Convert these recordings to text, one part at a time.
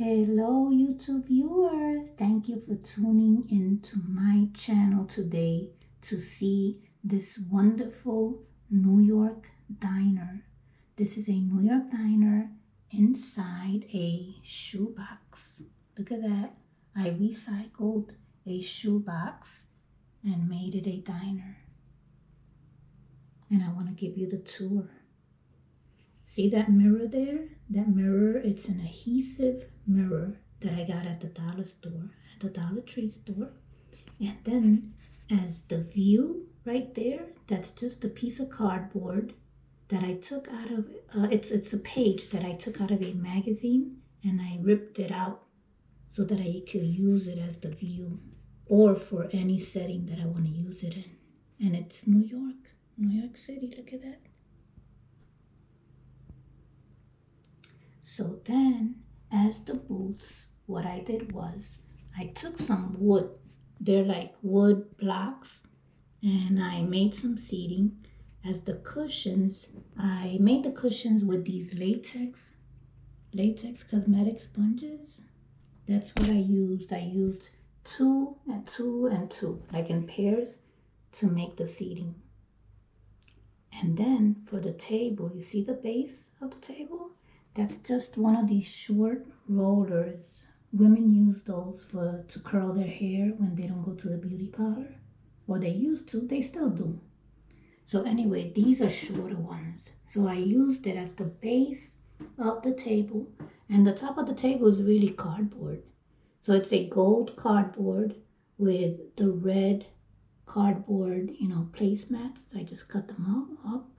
Hello YouTube viewers, thank you for tuning into my channel today to see this wonderful New York diner. This is a New York diner inside a shoebox. Look at that. I recycled a shoebox and made it a diner. And I want to give you the tour. See that mirror there? That mirror, it's an adhesive mirror that I got at the dollar store, at the Dollar Tree store. And then as the view right there, that's just a piece of cardboard that I took out of, it's a page that I took out of a magazine and I ripped it out so that I could use it as the view or for any setting that I want to use it in. And it's New York City, look at that. So then, as the booths, what I did was, I took some wood. They're like wood blocks. And I made some seating. As the cushions, I made the cushions with these latex cosmetic sponges. That's what I used. I used 2 and 2 and 2, like in pairs, to make the seating. And then for the table, you see the base of the table? That's just one of these short rollers. Women use those to curl their hair when they don't go to the beauty parlor. Or they used to, they still do. So anyway, these are shorter ones. So I used it as the base of the table. And the top of the table is really cardboard. So it's a gold cardboard with the red cardboard, placemats. I just cut them up.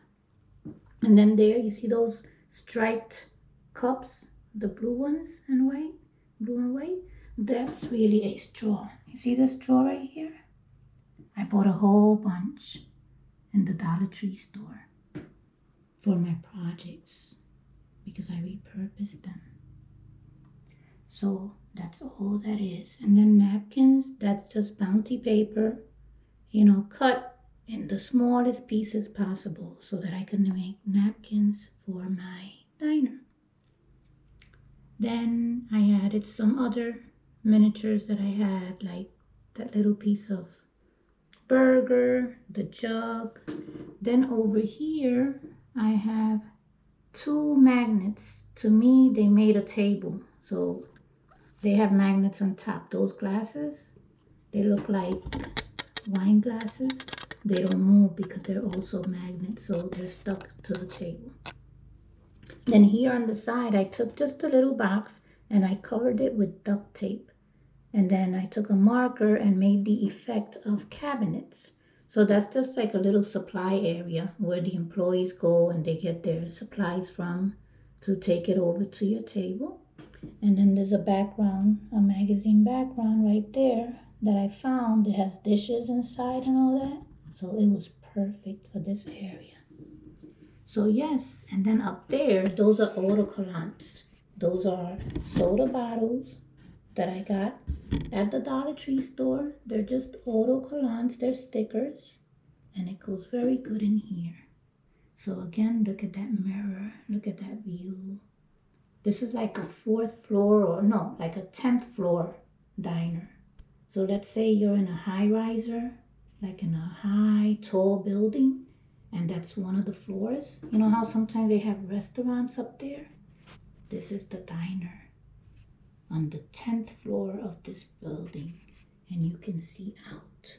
And then there, you see those striped cups, the blue and white, that's really a straw. You see the straw right here? I bought a whole bunch in the Dollar Tree store for my projects because I repurposed them. So that's all that is. And then napkins, that's just bounty paper, cut in the smallest pieces possible so that I can make napkins for my diner. Then I added some other miniatures that I had, like that little piece of burger, the jug. Then over here, I have 2 magnets. To me, they made a table. So they have magnets on top. Those glasses, they look like wine glasses. They don't move because they're also magnets, so they're stuck to the table. Then here on the side, I took just a little box and I covered it with duct tape. And then I took a marker and made the effect of cabinets. So that's just like a little supply area where the employees go and they get their supplies from to take it over to your table. And then there's a background, a magazine background right there that I found. It has dishes inside and all that. So it was perfect for this area. So yes, and then up there, those are autocollants. Those are soda bottles that I got at the Dollar Tree store. They're just autocollants, they're stickers, and it goes very good in here. So again, look at that mirror, look at that view. This is like a 4th floor, or no, like a 10th floor diner. So let's say you're in a high riser, like in a high, tall building, and that's one of the floors. You know how sometimes they have restaurants up there? This is the diner on the 10th floor of this building, and you can see out.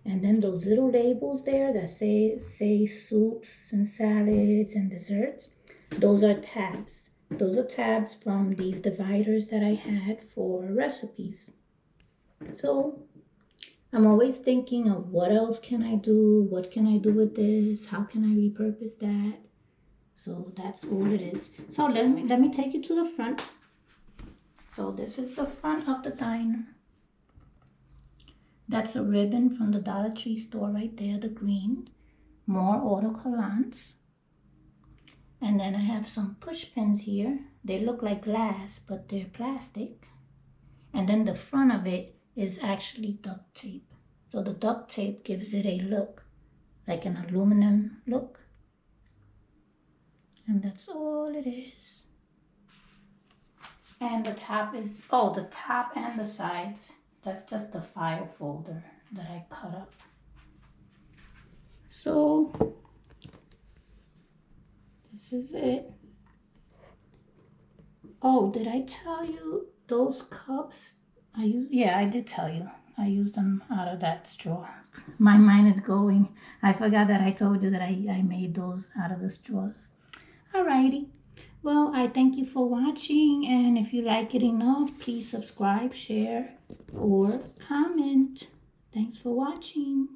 And then those little labels there that say soups and salads and desserts, those are tabs. Those are tabs from these dividers that I had for recipes. So I'm always thinking of what else can I do? What can I do with this? How can I repurpose that? So that's all it is. So let me take you to the front. So this is the front of the diner. That's a ribbon from the Dollar Tree store right there, the green. More autocollants. And then I have some push pins here. They look like glass, but they're plastic. And then the front of it is actually duct tape. So the duct tape gives it a look, like an aluminum look. And that's all it is. And the top is, oh, the top and the sides. That's just the file folder that I cut up. So this is it. Oh, did I tell you those cups? Yeah, I did tell you. I used them out of that straw. My mind is going. I forgot that I told you that I made those out of the straws. Alrighty. Well, I thank you for watching, and if you like it enough, please subscribe, share, or comment. Thanks for watching.